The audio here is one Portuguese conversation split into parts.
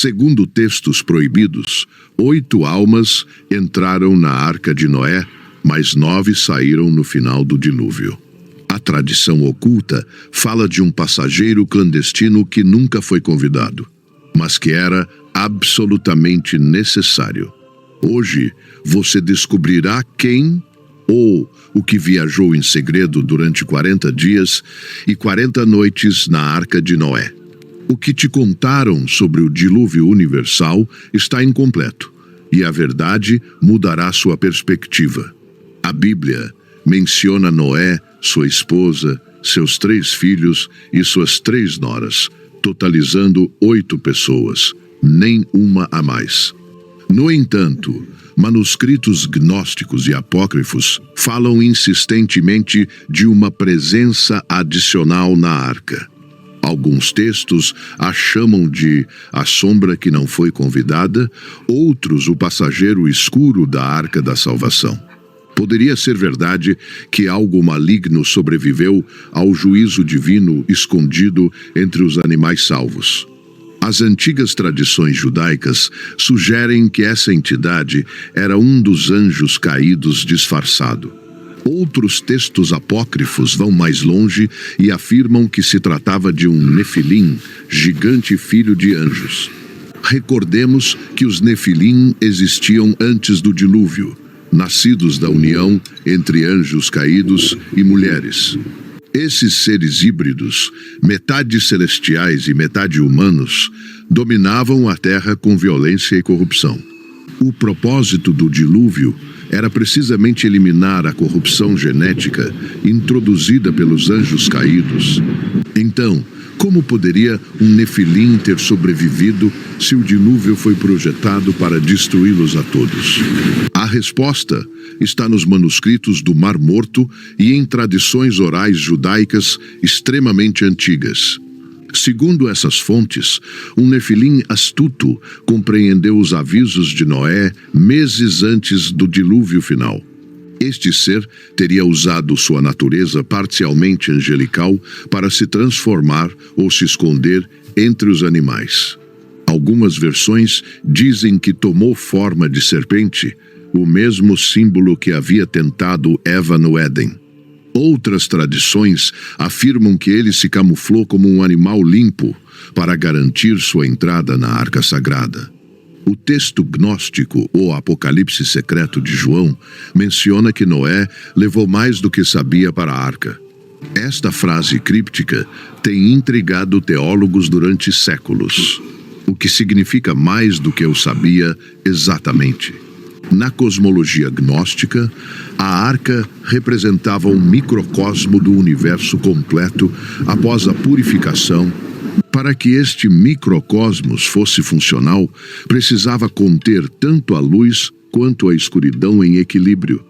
Segundo textos proibidos, 8 almas entraram na arca de Noé, mas 9 saíram no final do dilúvio. A tradição oculta fala de um passageiro clandestino que nunca foi convidado, mas que era absolutamente necessário. Hoje, você descobrirá quem ou o que viajou em segredo durante 40 dias e 40 noites na arca de Noé. O que te contaram sobre o dilúvio universal está incompleto, e a verdade mudará sua perspectiva. A Bíblia menciona Noé, sua esposa, seus 3 filhos e suas 3 noras, totalizando 8 pessoas, nem uma a mais. No entanto, manuscritos gnósticos e apócrifos falam insistentemente de uma presença adicional na arca. Alguns textos a chamam de a sombra que não foi convidada, outros o passageiro escuro da arca da salvação. Poderia ser verdade que algo maligno sobreviveu ao juízo divino escondido entre os animais salvos. As antigas tradições judaicas sugerem que essa entidade era um dos anjos caídos disfarçado. Outros textos apócrifos vão mais longe e afirmam que se tratava de um Nefilim, gigante filho de anjos. Recordemos que os Nefilim existiam antes do dilúvio, nascidos da união entre anjos caídos e mulheres. Esses seres híbridos, metade celestiais e metade humanos, dominavam a terra com violência e corrupção. O propósito do dilúvio era precisamente eliminar a corrupção genética introduzida pelos anjos caídos. Então, como poderia um Nefilim ter sobrevivido se o dilúvio foi projetado para destruí-los a todos? A resposta está nos manuscritos do Mar Morto e em tradições orais judaicas extremamente antigas. Segundo essas fontes, um Nefilim astuto compreendeu os avisos de Noé meses antes do dilúvio final. Este ser teria usado sua natureza parcialmente angelical para se transformar ou se esconder entre os animais. Algumas versões dizem que tomou forma de serpente, o mesmo símbolo que havia tentado Eva no Éden. Outras tradições afirmam que ele se camuflou como um animal limpo para garantir sua entrada na arca sagrada. O texto gnóstico ou Apocalipse secreto de João menciona que Noé levou mais do que sabia para a arca. Esta frase críptica tem intrigado teólogos durante séculos, o que significa mais do que eu sabia exatamente. Na cosmologia gnóstica, a arca representava um microcosmo do universo completo após a purificação. Para que este microcosmos fosse funcional, precisava conter tanto a luz quanto a escuridão em equilíbrio.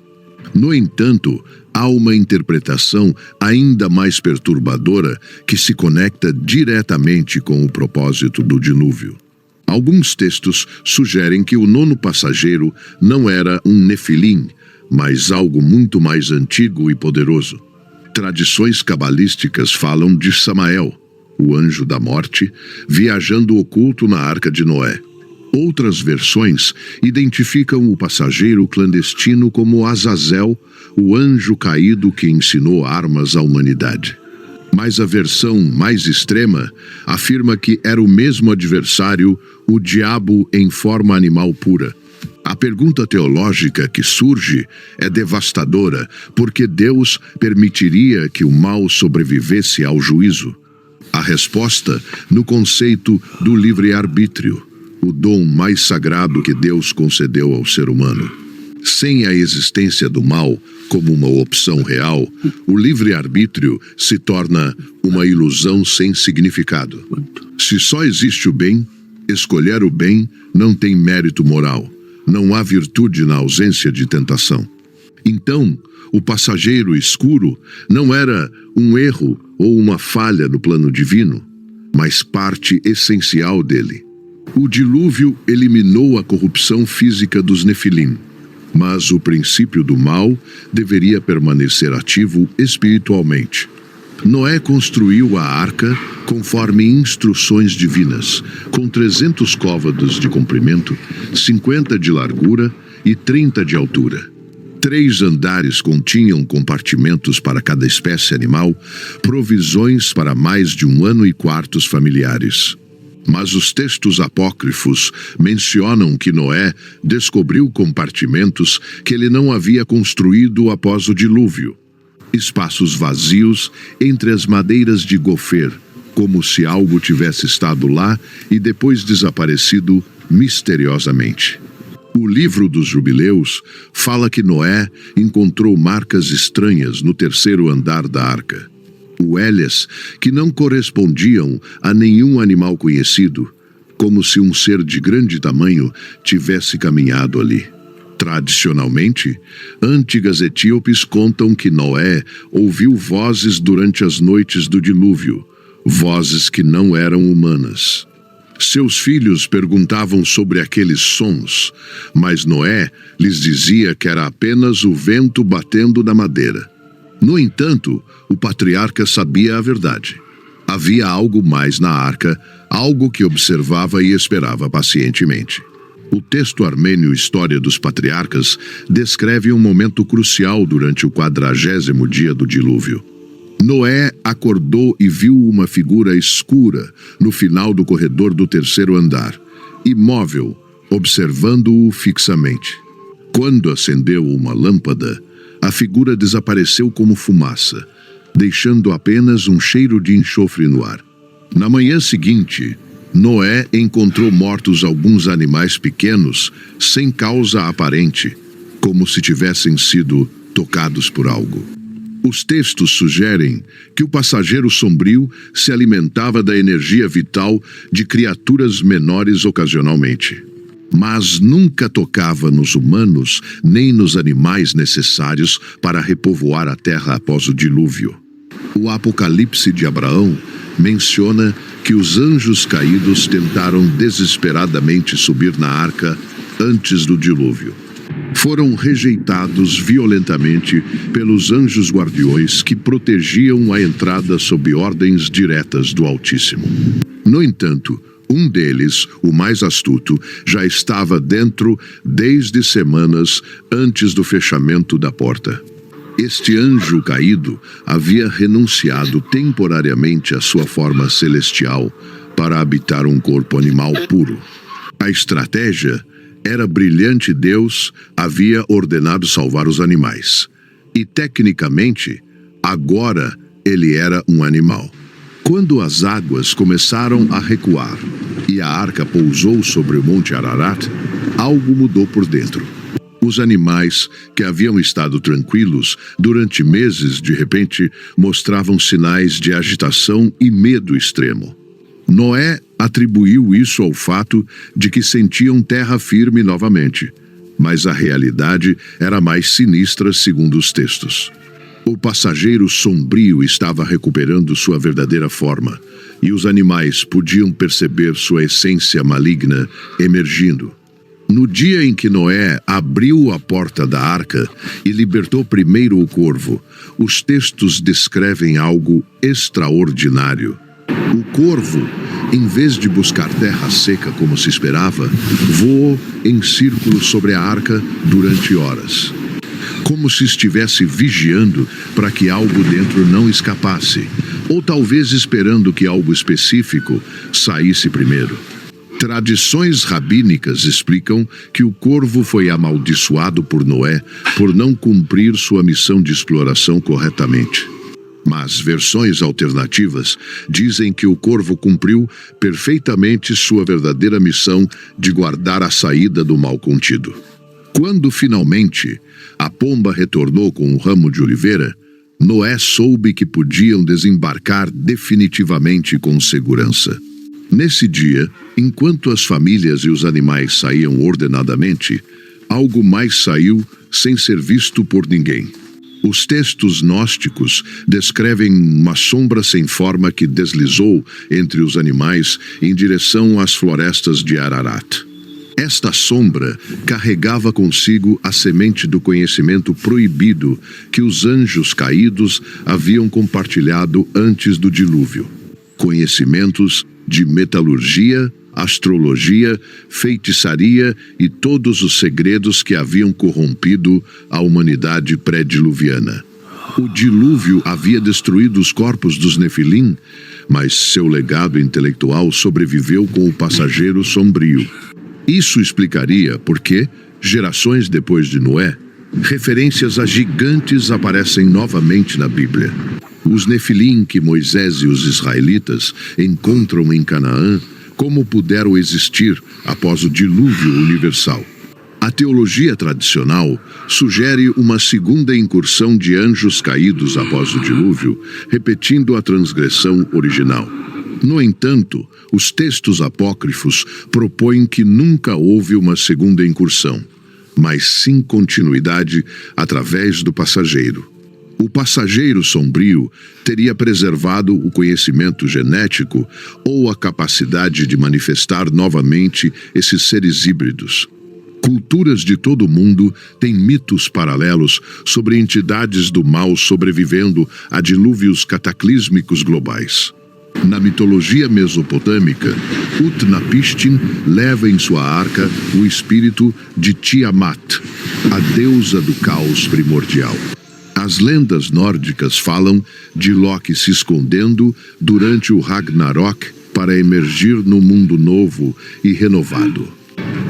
No entanto, há uma interpretação ainda mais perturbadora que se conecta diretamente com o propósito do dilúvio. Alguns textos sugerem que o 9º passageiro não era um Nefilim, mas algo muito mais antigo e poderoso. Tradições cabalísticas falam de Samael, o anjo da morte, viajando oculto na arca de Noé. Outras versões identificam o passageiro clandestino como Azazel, o anjo caído que ensinou armas à humanidade. Mas a versão mais extrema afirma que era o mesmo adversário, o diabo em forma animal pura. A pergunta teológica que surge é devastadora, porque Deus permitiria que o mal sobrevivesse ao juízo? A resposta no conceito do livre-arbítrio, o dom mais sagrado que Deus concedeu ao ser humano. Sem a existência do mal como uma opção real, o livre-arbítrio se torna uma ilusão sem significado. Se só existe o bem, escolher o bem não tem mérito moral. Não há virtude na ausência de tentação. Então, o passageiro escuro não era um erro ou uma falha no plano divino, mas parte essencial dele. O dilúvio eliminou a corrupção física dos Nefilim, mas o princípio do mal deveria permanecer ativo espiritualmente. Noé construiu a arca conforme instruções divinas, com 300 côvados de comprimento, 50 de largura e 30 de altura. 3 andares continham compartimentos para cada espécie animal, provisões para mais de 1 ano e quartos familiares. Mas os textos apócrifos mencionam que Noé descobriu compartimentos que ele não havia construído após o dilúvio. Espaços vazios entre as madeiras de gofer, como se algo tivesse estado lá e depois desaparecido misteriosamente. O livro dos Jubileus fala que Noé encontrou marcas estranhas no 3º andar da arca. Huelhas que não correspondiam a nenhum animal conhecido, como se um ser de grande tamanho tivesse caminhado ali. Tradicionalmente, antigas etíopes contam que Noé ouviu vozes durante as noites do dilúvio, vozes que não eram humanas. Seus filhos perguntavam sobre aqueles sons, mas Noé lhes dizia que era apenas o vento batendo na madeira. No entanto, o patriarca sabia a verdade. Havia algo mais na arca, algo que observava e esperava pacientemente. O texto armênio História dos Patriarcas descreve um momento crucial durante o 40º dia do dilúvio. Noé acordou e viu uma figura escura no final do corredor do 3º andar, imóvel, observando-o fixamente. Quando acendeu uma lâmpada, a figura desapareceu como fumaça, deixando apenas um cheiro de enxofre no ar. Na manhã seguinte, Noé encontrou mortos alguns animais pequenos, sem causa aparente, como se tivessem sido tocados por algo. Os textos sugerem que o passageiro sombrio se alimentava da energia vital de criaturas menores ocasionalmente, mas nunca tocava nos humanos nem nos animais necessários para repovoar a terra após o dilúvio. O Apocalipse de Abraão menciona que os anjos caídos tentaram desesperadamente subir na arca antes do dilúvio. Foram rejeitados violentamente pelos anjos guardiões que protegiam a entrada sob ordens diretas do Altíssimo. No entanto, um deles, o mais astuto, já estava dentro desde semanas antes do fechamento da porta. Este anjo caído havia renunciado temporariamente à sua forma celestial para habitar um corpo animal puro. A estratégia era brilhante. Deus havia ordenado salvar os animais. E, tecnicamente, agora ele era um animal. Quando as águas começaram a recuar e a arca pousou sobre o Monte Ararat, algo mudou por dentro. Os animais, que haviam estado tranquilos durante meses, de repente mostravam sinais de agitação e medo extremo. Noé atribuiu isso ao fato de que sentiam terra firme novamente, mas a realidade era mais sinistra segundo os textos. O passageiro sombrio estava recuperando sua verdadeira forma, e os animais podiam perceber sua essência maligna emergindo. No dia em que Noé abriu a porta da arca e libertou primeiro o corvo, os textos descrevem algo extraordinário. O corvo, em vez de buscar terra seca como se esperava, voou em círculo sobre a arca durante horas, como se estivesse vigiando para que algo dentro não escapasse, ou talvez esperando que algo específico saísse primeiro. Tradições rabínicas explicam que o corvo foi amaldiçoado por Noé por não cumprir sua missão de exploração corretamente. Mas versões alternativas dizem que o corvo cumpriu perfeitamente sua verdadeira missão de guardar a saída do mal contido. Quando finalmente a pomba retornou com um ramo de oliveira, Noé soube que podiam desembarcar definitivamente com segurança. Nesse dia, enquanto as famílias e os animais saíam ordenadamente, algo mais saiu sem ser visto por ninguém. Os textos gnósticos descrevem uma sombra sem forma que deslizou entre os animais em direção às florestas de Ararat. Esta sombra carregava consigo a semente do conhecimento proibido que os anjos caídos haviam compartilhado antes do dilúvio. Conhecimentos de metalurgia, astrologia, feitiçaria e todos os segredos que haviam corrompido a humanidade pré-diluviana. O dilúvio havia destruído os corpos dos Nefilim, mas seu legado intelectual sobreviveu com o passageiro sombrio. Isso explicaria por que, gerações depois de Noé, referências a gigantes aparecem novamente na Bíblia. Os Nefilim que Moisés e os israelitas encontram em Canaã, como puderam existir após o dilúvio universal? A teologia tradicional sugere uma segunda incursão de anjos caídos após o dilúvio, repetindo a transgressão original. No entanto, os textos apócrifos propõem que nunca houve uma segunda incursão, mas sim continuidade através do passageiro. O passageiro sombrio teria preservado o conhecimento genético ou a capacidade de manifestar novamente esses seres híbridos. Culturas de todo o mundo têm mitos paralelos sobre entidades do mal sobrevivendo a dilúvios cataclísmicos globais. Na mitologia mesopotâmica, Utnapishtim leva em sua arca o espírito de Tiamat, a deusa do caos primordial. As lendas nórdicas falam de Loki se escondendo durante o Ragnarok para emergir no mundo novo e renovado.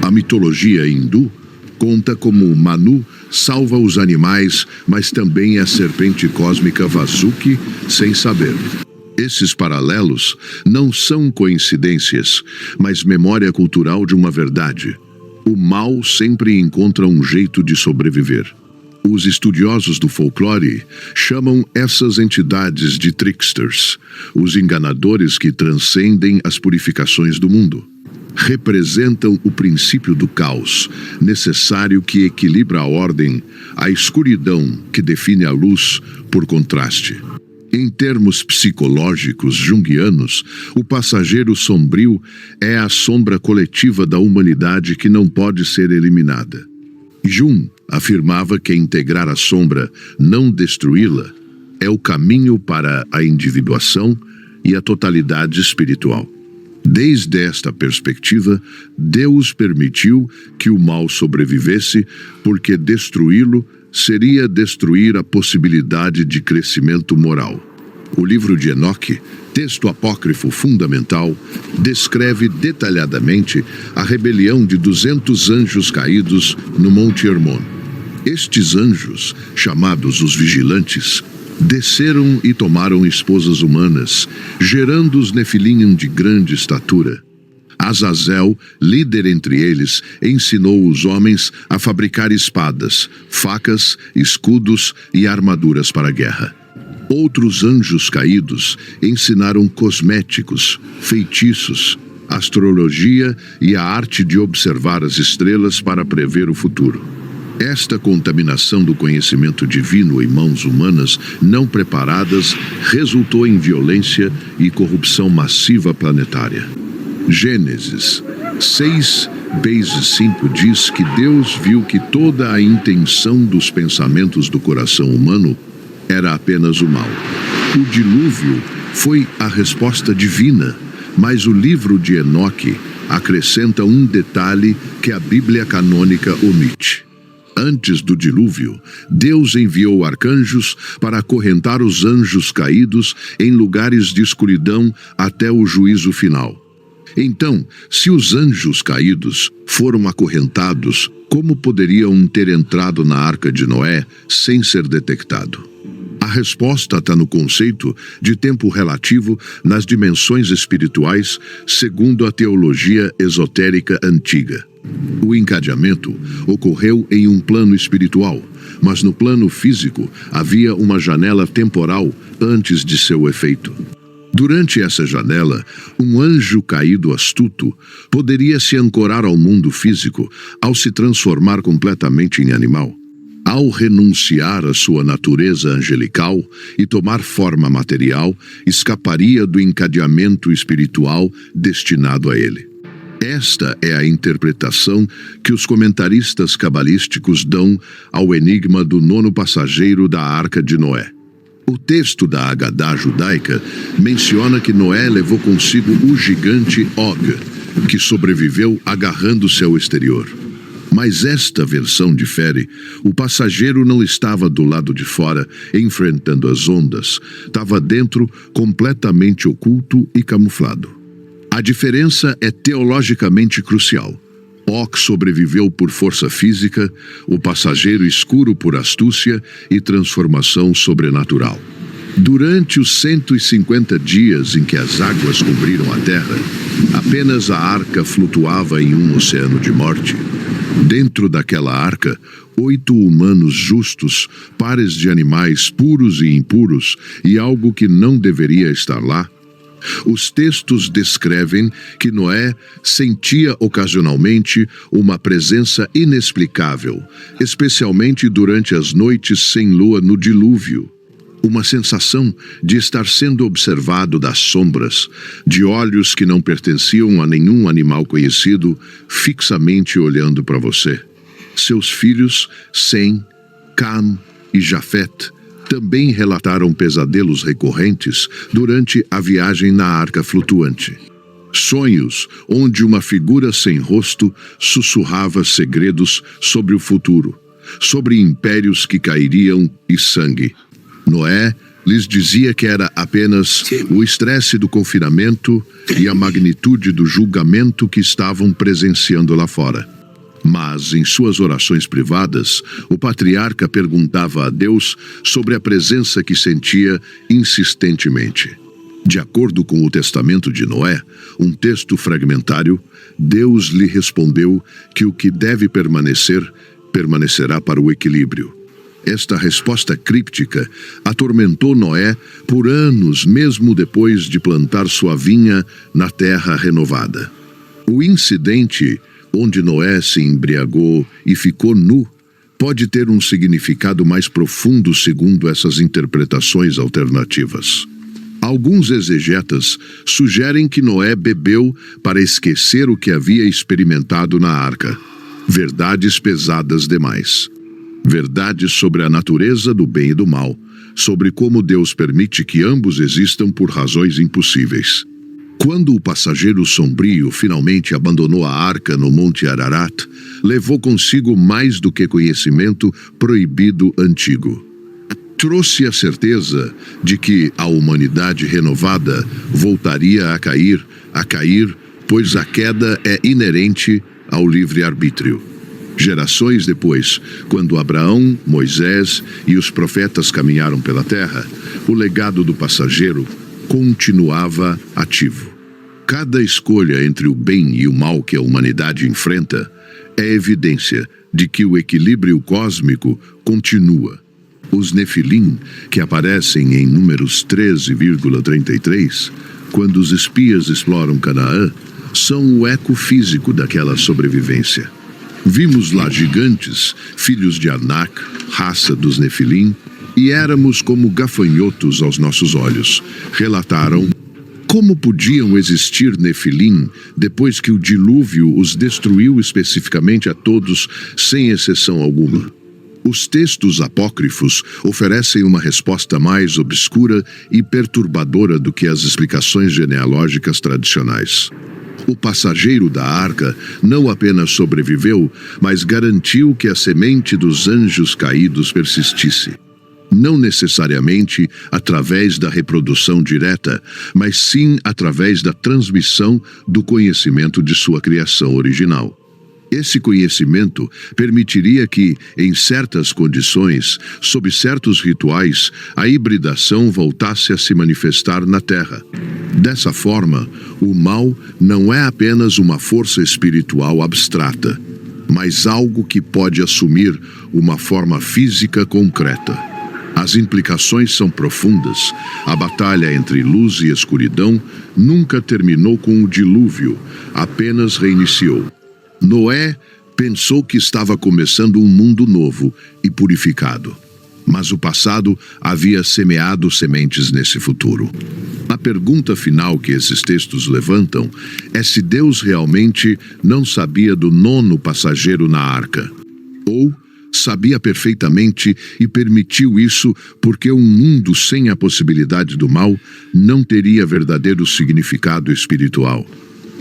A mitologia hindu conta como Manu salva os animais, mas também a serpente cósmica Vasuki sem saber. Esses paralelos não são coincidências, mas memória cultural de uma verdade. O mal sempre encontra um jeito de sobreviver. Os estudiosos do folclore chamam essas entidades de tricksters, os enganadores que transcendem as purificações do mundo. Representam o princípio do caos, necessário que equilibra a ordem, a escuridão que define a luz por contraste. Em termos psicológicos junguianos, o passageiro sombrio é a sombra coletiva da humanidade que não pode ser eliminada. Jung afirmava que integrar a sombra, não destruí-la, é o caminho para a individuação e a totalidade espiritual. Desde esta perspectiva, Deus permitiu que o mal sobrevivesse, porque destruí-lo seria destruir a possibilidade de crescimento moral. O livro de Enoque, texto apócrifo fundamental, descreve detalhadamente a rebelião de 200 anjos caídos no Monte Hermon. Estes anjos, chamados os vigilantes, desceram e tomaram esposas humanas, gerando os Nefilim de grande estatura. Azazel, líder entre eles, ensinou os homens a fabricar espadas, facas, escudos e armaduras para a guerra. Outros anjos caídos ensinaram cosméticos, feitiços, astrologia e a arte de observar as estrelas para prever o futuro. Esta contaminação do conhecimento divino em mãos humanas não preparadas resultou em violência e corrupção massiva planetária. Gênesis 6:5 diz que Deus viu que toda a intenção dos pensamentos do coração humano era apenas o mal. O dilúvio foi a resposta divina, mas o livro de Enoque acrescenta um detalhe que a Bíblia canônica omite. Antes do dilúvio, Deus enviou arcanjos para acorrentar os anjos caídos em lugares de escuridão até o juízo final. Então, se os anjos caídos foram acorrentados, como poderiam ter entrado na arca de Noé sem ser detectado? A resposta está no conceito de tempo relativo nas dimensões espirituais, segundo a teologia esotérica antiga. O encadeamento ocorreu em um plano espiritual, mas no plano físico havia uma janela temporal antes de seu efeito. Durante essa janela, um anjo caído astuto poderia se ancorar ao mundo físico ao se transformar completamente em animal. Ao renunciar à sua natureza angelical e tomar forma material, escaparia do encadeamento espiritual destinado a ele. Esta é a interpretação que os comentaristas cabalísticos dão ao enigma do nono passageiro da Arca de Noé. O texto da Agadá judaica menciona que Noé levou consigo o gigante Og, que sobreviveu agarrando-se ao exterior. Mas esta versão difere. O passageiro não estava do lado de fora, enfrentando as ondas. Estava dentro, completamente oculto e camuflado. A diferença é teologicamente crucial. Og sobreviveu por força física, o passageiro escuro por astúcia e transformação sobrenatural. Durante os 150 dias em que as águas cobriram a terra, apenas a arca flutuava em um oceano de morte. Dentro daquela arca, 8 humanos justos, pares de animais puros e impuros, e algo que não deveria estar lá. Os textos descrevem que Noé sentia ocasionalmente uma presença inexplicável, especialmente durante as noites sem lua no dilúvio. Uma sensação de estar sendo observado das sombras, de olhos que não pertenciam a nenhum animal conhecido, fixamente olhando para você. Seus filhos, Sem, Cam e Jafet, também relataram pesadelos recorrentes durante a viagem na arca flutuante. Sonhos onde uma figura sem rosto sussurrava segredos sobre o futuro, sobre impérios que cairiam e sangue. Noé lhes dizia que era apenas o estresse do confinamento e a magnitude do julgamento que estavam presenciando lá fora. Mas, em suas orações privadas, o patriarca perguntava a Deus sobre a presença que sentia insistentemente. De acordo com o testamento de Noé, um texto fragmentário, Deus lhe respondeu que o que deve permanecer, permanecerá para o equilíbrio. Esta resposta críptica atormentou Noé por anos, mesmo depois de plantar sua vinha na terra renovada. O incidente onde Noé se embriagou e ficou nu, pode ter um significado mais profundo segundo essas interpretações alternativas. Alguns exegetas sugerem que Noé bebeu para esquecer o que havia experimentado na arca. Verdades pesadas demais. Verdades sobre a natureza do bem e do mal, sobre como Deus permite que ambos existam por razões impossíveis. Quando o passageiro sombrio finalmente abandonou a arca no Monte Ararat, levou consigo mais do que conhecimento proibido antigo. Trouxe a certeza de que a humanidade renovada voltaria a cair, pois a queda é inerente ao livre-arbítrio. Gerações depois, quando Abraão, Moisés e os profetas caminharam pela terra, o legado do passageiro continuava ativo. Cada escolha entre o bem e o mal que a humanidade enfrenta é evidência de que o equilíbrio cósmico continua. Os Nefilim, que aparecem em Números 13,33, quando os espias exploram Canaã, são o eco físico daquela sobrevivência. Vimos lá gigantes, filhos de Anak, raça dos Nefilim, e éramos como gafanhotos aos nossos olhos, relataram. Como podiam existir Nefilim depois que o dilúvio os destruiu especificamente a todos, sem exceção alguma? Os textos apócrifos oferecem uma resposta mais obscura e perturbadora do que as explicações genealógicas tradicionais. O passageiro da arca não apenas sobreviveu, mas garantiu que a semente dos anjos caídos persistisse. Não necessariamente através da reprodução direta, mas sim através da transmissão do conhecimento de sua criação original. Esse conhecimento permitiria que, em certas condições, sob certos rituais, a hibridação voltasse a se manifestar na Terra. Dessa forma, o mal não é apenas uma força espiritual abstrata, mas algo que pode assumir uma forma física concreta. As implicações são profundas. A batalha entre luz e escuridão nunca terminou com o dilúvio, apenas reiniciou. Noé pensou que estava começando um mundo novo e purificado. Mas o passado havia semeado sementes nesse futuro. A pergunta final que esses textos levantam é se Deus realmente não sabia do nono passageiro na arca. Ou sabia perfeitamente e permitiu isso porque um mundo sem a possibilidade do mal não teria verdadeiro significado espiritual.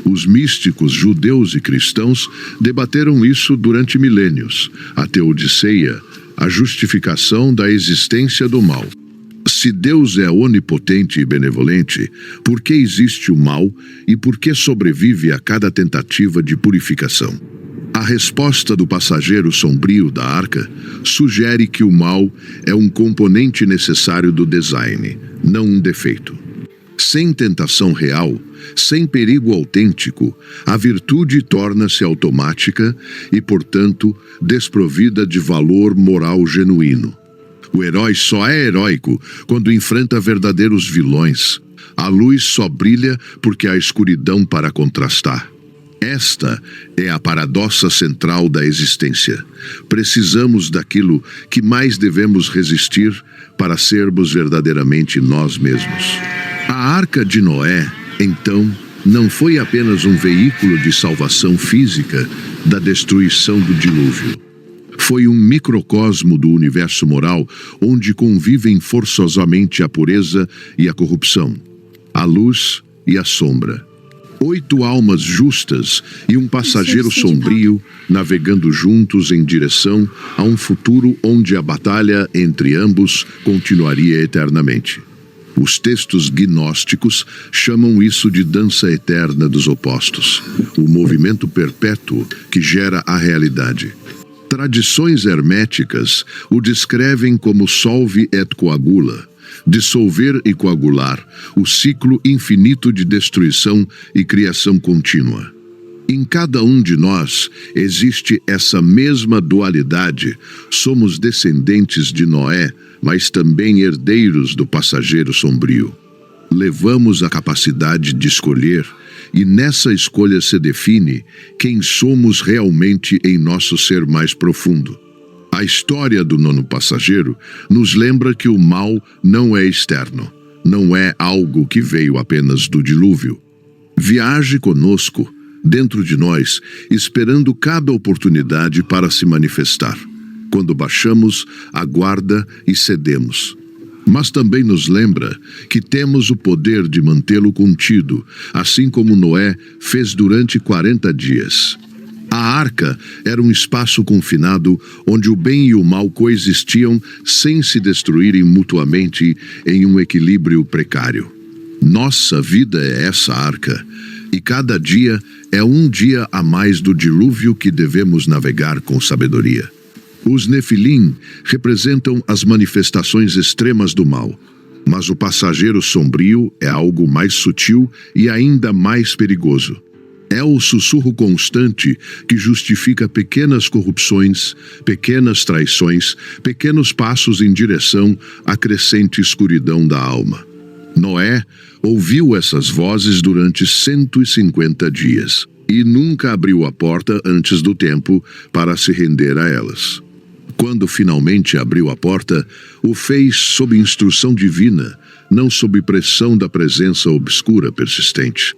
Os místicos judeus e cristãos debateram isso durante milênios, a Teodiceia, a justificação da existência do mal. Se Deus é onipotente e benevolente, por que existe o mal e por que sobrevive a cada tentativa de purificação? A resposta do passageiro sombrio da arca sugere que o mal é um componente necessário do design, não um defeito. Sem tentação real, sem perigo autêntico, a virtude torna-se automática e, portanto, desprovida de valor moral genuíno. O herói só é heróico quando enfrenta verdadeiros vilões. A luz só brilha porque há escuridão para contrastar. Esta é a paradoxa central da existência. Precisamos daquilo que mais devemos resistir para sermos verdadeiramente nós mesmos. A Arca de Noé, então, não foi apenas um veículo de salvação física da destruição do dilúvio. Foi um microcosmo do universo moral onde convivem forçosamente a pureza e a corrupção, a luz e a sombra. 8 almas justas e um passageiro sombrio navegando juntos em direção a um futuro onde a batalha entre ambos continuaria eternamente. Os textos gnósticos chamam isso de dança eterna dos opostos, o movimento perpétuo que gera a realidade. Tradições herméticas o descrevem como solve et coagula, dissolver e coagular, o ciclo infinito de destruição e criação contínua. Em cada um de nós existe essa mesma dualidade. Somos descendentes de Noé, mas também herdeiros do passageiro sombrio. Levamos a capacidade de escolher, e nessa escolha se define quem somos realmente em nosso ser mais profundo. A história do nono passageiro nos lembra que o mal não é externo, não é algo que veio apenas do dilúvio. Viaje conosco, dentro de nós, esperando cada oportunidade para se manifestar. Quando baixamos a guarda e cedemos. Mas também nos lembra que temos o poder de mantê-lo contido, assim como Noé fez durante 40 dias. A arca era um espaço confinado onde o bem e o mal coexistiam sem se destruírem mutuamente em um equilíbrio precário. Nossa vida é essa arca, e cada dia é um dia a mais do dilúvio que devemos navegar com sabedoria. Os Nefilim representam as manifestações extremas do mal, mas o passageiro sombrio é algo mais sutil e ainda mais perigoso. É o sussurro constante que justifica pequenas corrupções, pequenas traições, pequenos passos em direção à crescente escuridão da alma. Noé ouviu essas vozes durante 150 dias e nunca abriu a porta antes do tempo para se render a elas. Quando finalmente abriu a porta, o fez sob instrução divina, não sob pressão da presença obscura persistente.